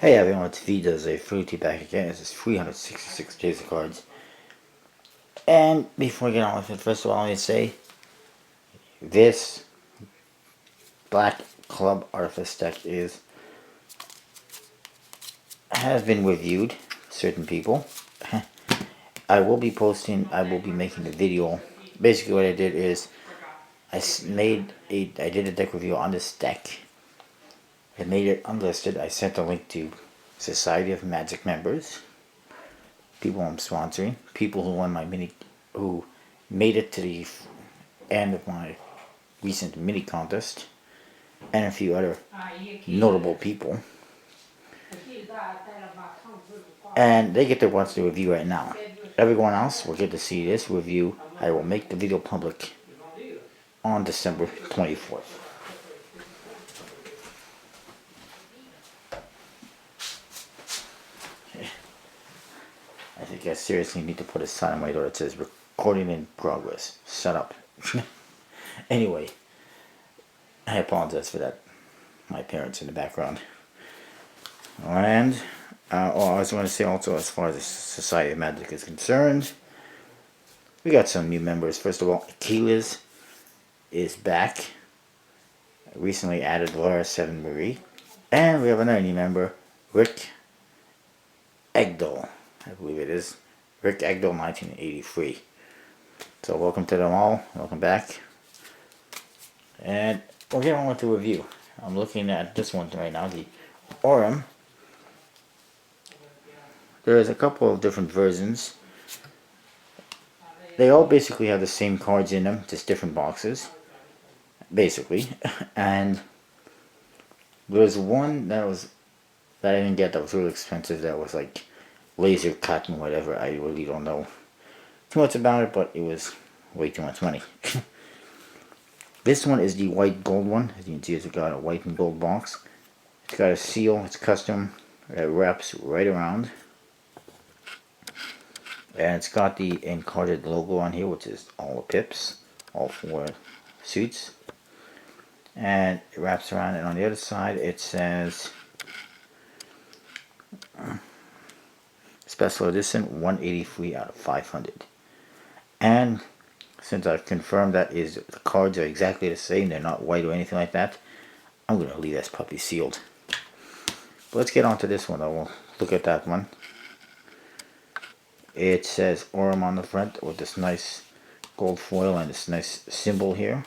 Hey everyone, it's V does a fruity back again. This is 366 days of cards. And before we get on with it, first of all, let me say this Black Club Artifice deck has been reviewed. Certain people. I will be making a video. Basically, what I did is I did a deck review on this deck. I made it unlisted. I sent a link to Society of Magic members, people I'm sponsoring, people who made it to the end of my recent mini contest, and a few other notable people. And they get to watch the review right now. Everyone else will get to see this review. I will make the video public on December 24th. I think I seriously need to put a sign on my door that says recording in progress. Shut up. Anyway, I apologize for that. My parents in the background. And I was going to say also, as far as the Society of Magic is concerned, we got some new members. First of all, Achilles is back. I recently added Laura 7 Marie. And we have another new member, Rick Egdal. I believe it is. Rick Egdal 1983. So welcome to them all. Welcome back. And we'll get on with the review. I'm looking at this one right now, the Aurum. There's a couple of different versions. They all basically have the same cards in them, just different boxes, basically. And there's one that I didn't get, that was really expensive, that was like laser cut and whatever. I really don't know too much about it, but it was way too much money. This one is the white gold one. As you can see, it's got a white and gold box. It's got a seal, it's custom, it wraps right around. And it's got the encarded logo on here, which is all the pips, all 4 suits. And it wraps around, and on the other side it says Special Edition 183 out of 500. And since I've confirmed that the cards are exactly the same, they're not white or anything like that, I'm going to leave this puppy sealed. But let's get on to this one. I will look at that one. It says Aurum on the front with this nice gold foil and this nice symbol here.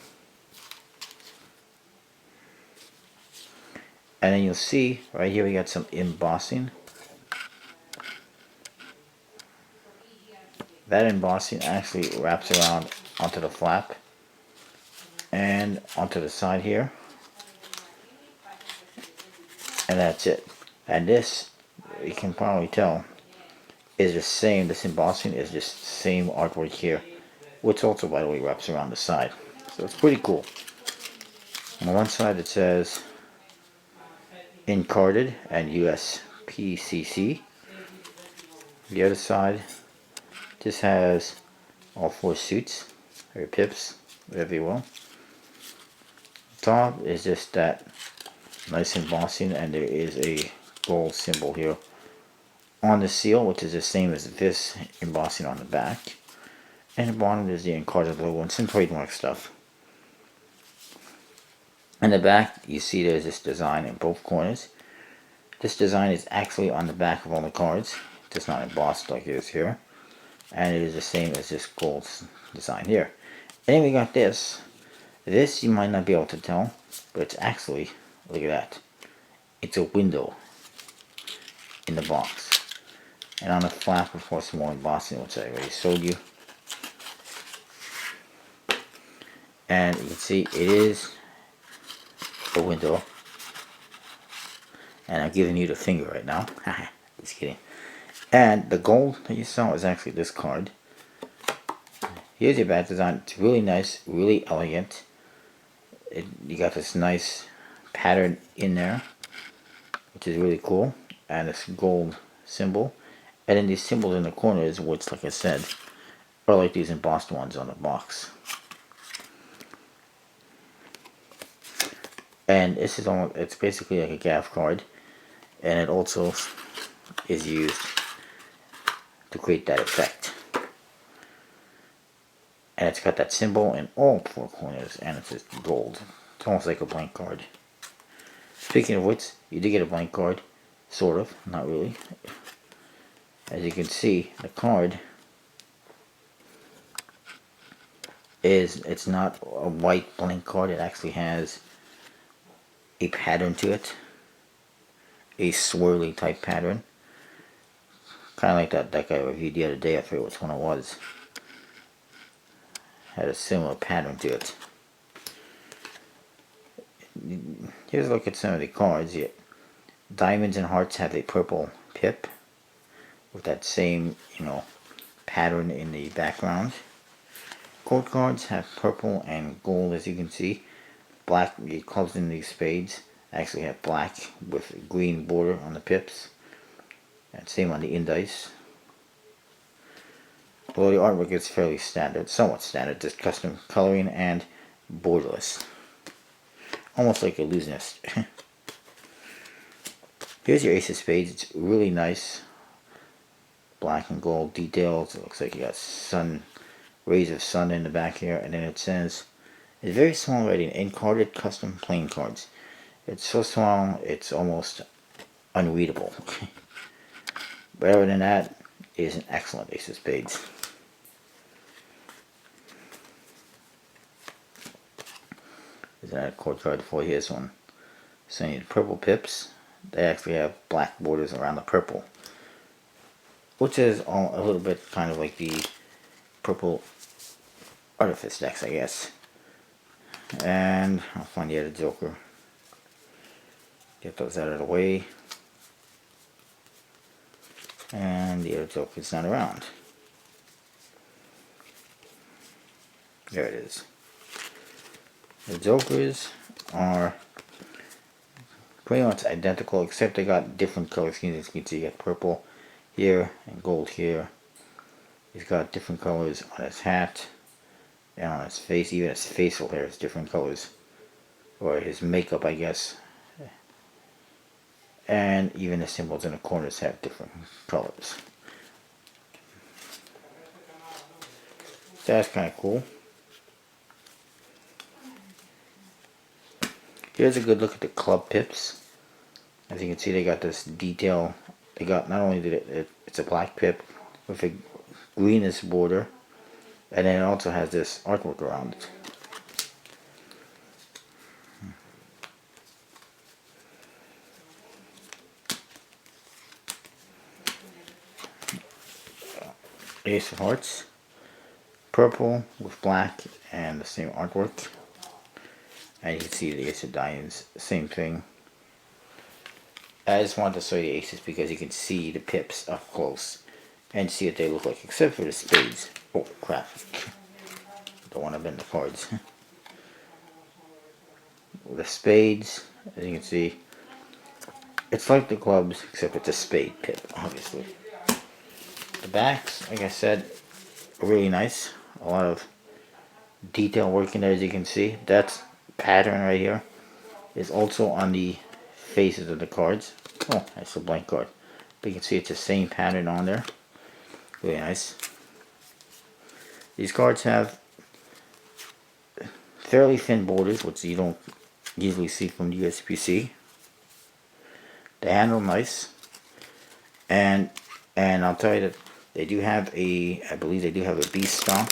And then you'll see right here we got some embossing. That embossing actually wraps around onto the flap and onto the side here. And that's it. And this, you can probably tell, is the same. This embossing is just the same artwork here, which also, by the way, wraps around the side. So it's pretty cool. On one side it says Encarded and USPCC. The other side just has all 4 suits, or pips, whatever you will. Top is just that nice embossing, and there is a gold symbol here on the seal, which is the same as this embossing on the back. And the bottom is the encarded logo and some trademark stuff. In the back, you see there's this design in both corners. This design is actually on the back of all the cards. It's not embossed like it is here. And it is the same as this gold design here. And then we got this. This you might not be able to tell, but it's actually, look at that. It's a window in the box. And on the flap, of course, more embossing, which I already showed you. And you can see it is a window. And I'm giving you the finger right now. Just kidding. And the gold that you saw is actually this card. Here's your back design. It's really nice, really elegant. You got this nice pattern in there, which is really cool. And this gold symbol. And then these symbols in the corners, which, like I said, are like these embossed ones on the box. And this is it's basically like a gaff card. and it also is used to create that effect. And it's got that symbol in all four corners, and it's just gold. It's almost like a blank card. Speaking of which, you did get a blank card, sort of, not really. As you can see, the card it's not a white blank card. It actually has a pattern to it, a swirly type pattern, kind of like that deck I reviewed the other day. I forget which one it was. Had a similar pattern to it. Here's a look at some of the cards. Yeah. Diamonds and Hearts have a purple pip with that same, pattern in the background. Court cards have purple and gold, as you can see. Black, the clubs in these spades actually have black with green border on the pips. And same on the indice. Although the artwork is fairly standard, somewhat standard, just custom coloring and borderless. Almost like a illusionist. Here's your Ace of Spades. It's really nice. Black and gold details. It looks like you got sun, rays of sun in the back here. And then it says, it's very small writing, encarded custom playing cards. It's so small, it's almost unreadable. But other than that, it is an excellent Ace of Spades. There's another court card for you. Here's one. So you need purple pips. They actually have black borders around the purple, which is a little bit kind of like the purple artifice decks, I guess. And I'll find the other Joker. Get those out of the way. And the other Joker's not around. There it is. The Jokers are pretty much identical, except they got different color schemes. As you can see, you got purple here and gold here. He's got different colors on his hat and on his face. Even his facial hair is different colors, or his makeup, I guess. And even the symbols in the corners have different colors. So that's kind of cool. Here's a good look at the club pips. As you can see, they got this detail. They got not only it's a black pip with a greenish border, and then it also has this artwork around it. Ace of Hearts, purple with black and the same artwork. And you can see the Ace of Diamonds, same thing. I just wanted to show you the aces because you can see the pips up close and see what they look like, except for the spades. Oh crap. Don't want to bend the cards. The spades, as you can see, it's like the clubs, except it's a spade pip, obviously. The backs, like I said, are really nice. A lot of detail work in there, as you can see. That pattern right here is also on the faces of the cards. Oh, that's a blank card. But you can see it's the same pattern on there. Really nice. These cards have fairly thin borders, which you don't usually see from the USPC. They handle nice. And I'll tell you that they do have I believe they do have a Beast Stomp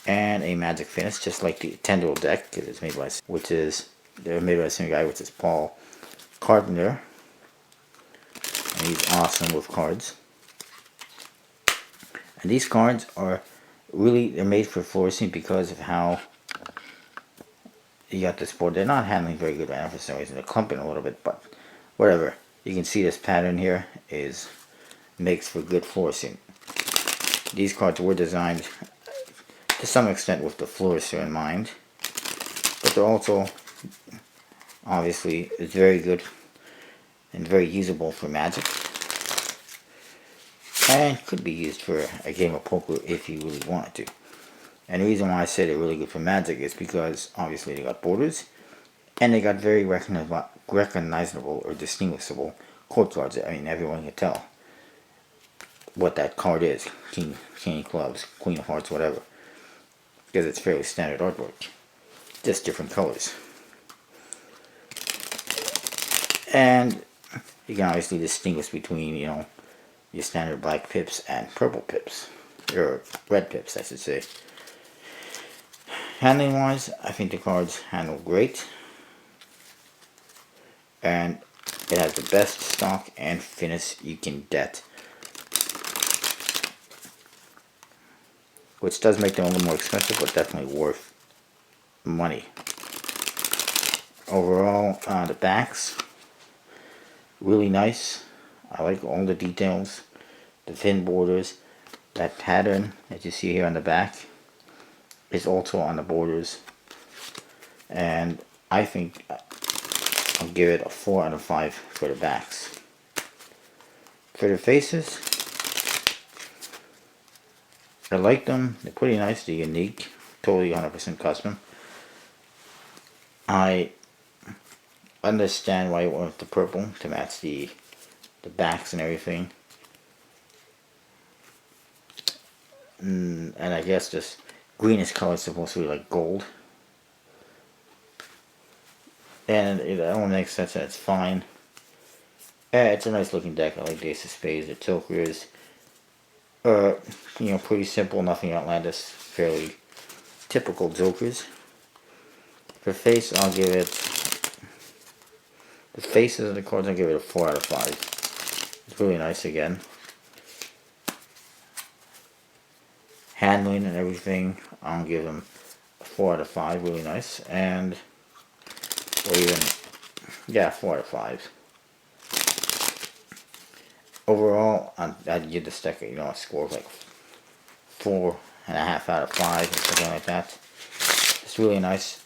and a Magic Finish, just like the Tendril deck, because it's made by, they're made by the same guy, which is Paul Carpenter. And he's awesome with cards. And these cards are really, they're made for forcing because of how you got this board. They're not handling very good right now for some reason. They're clumping a little bit, but whatever. You can see this pattern here makes for good forcing. These cards were designed to some extent with the Flourisher in mind, but they're also obviously it's very good and very usable for Magic, and could be used for a game of poker if you really wanted to. And the reason why I say they're really good for Magic is because obviously they got borders and they got very recognizable or distinguishable court cards. I mean, everyone can tell what that card is. King of clubs, queen of hearts, whatever. Because it's fairly standard artwork. Just different colors. And you can obviously distinguish between, your standard black pips and purple pips. Or red pips, I should say. Handling wise, I think the cards handle great. And it has the best stock and finish you can get. Which does make them a little more expensive, but definitely worth money. Overall, the backs, really nice. I like all the details. The thin borders. That pattern that you see here on the back is also on the borders. And I think I'll give it a 4 out of 5 for the backs. For the faces, I like them. They're pretty nice. They're unique. Totally 100% custom. I understand why you want the purple to match the backs and everything. And I guess this greenish color is supposed to be like gold. And that one makes sense and it's fine. It's a nice looking deck. I like the Ace of Spades, the Tilkers. Pretty simple, nothing outlandish, fairly typical jokers. For face, I'll give it, the faces of the cards, I'll give it a 4 out of 5. It's really nice again. Handling and everything, I'll give them a 4 out of 5, really nice. And, or even, yeah, 4 out of 5. Overall, I'd give this deck a score of like 4.5 out of 5 or something like that. It's really nice.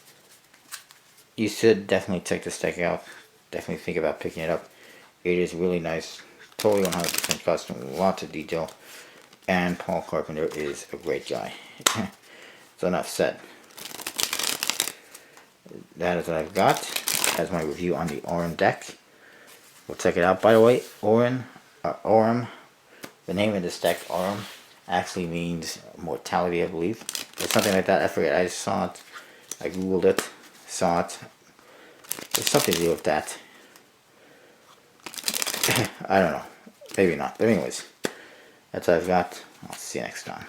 You should definitely check this deck out. Definitely think about picking it up. It is really nice. Totally 100% custom. Lots of detail. And Paul Carpenter is a great guy. So enough said. That is what I've got. That's my review on the Aurum deck. We'll check it out. By the way, Aurum, the name of this deck, Aurum, actually means mortality, I believe. Or something like that. I forget. I saw it. I googled it. Saw it. There's something to do with that. I don't know. Maybe not. But anyways, that's what I've got. I'll see you next time.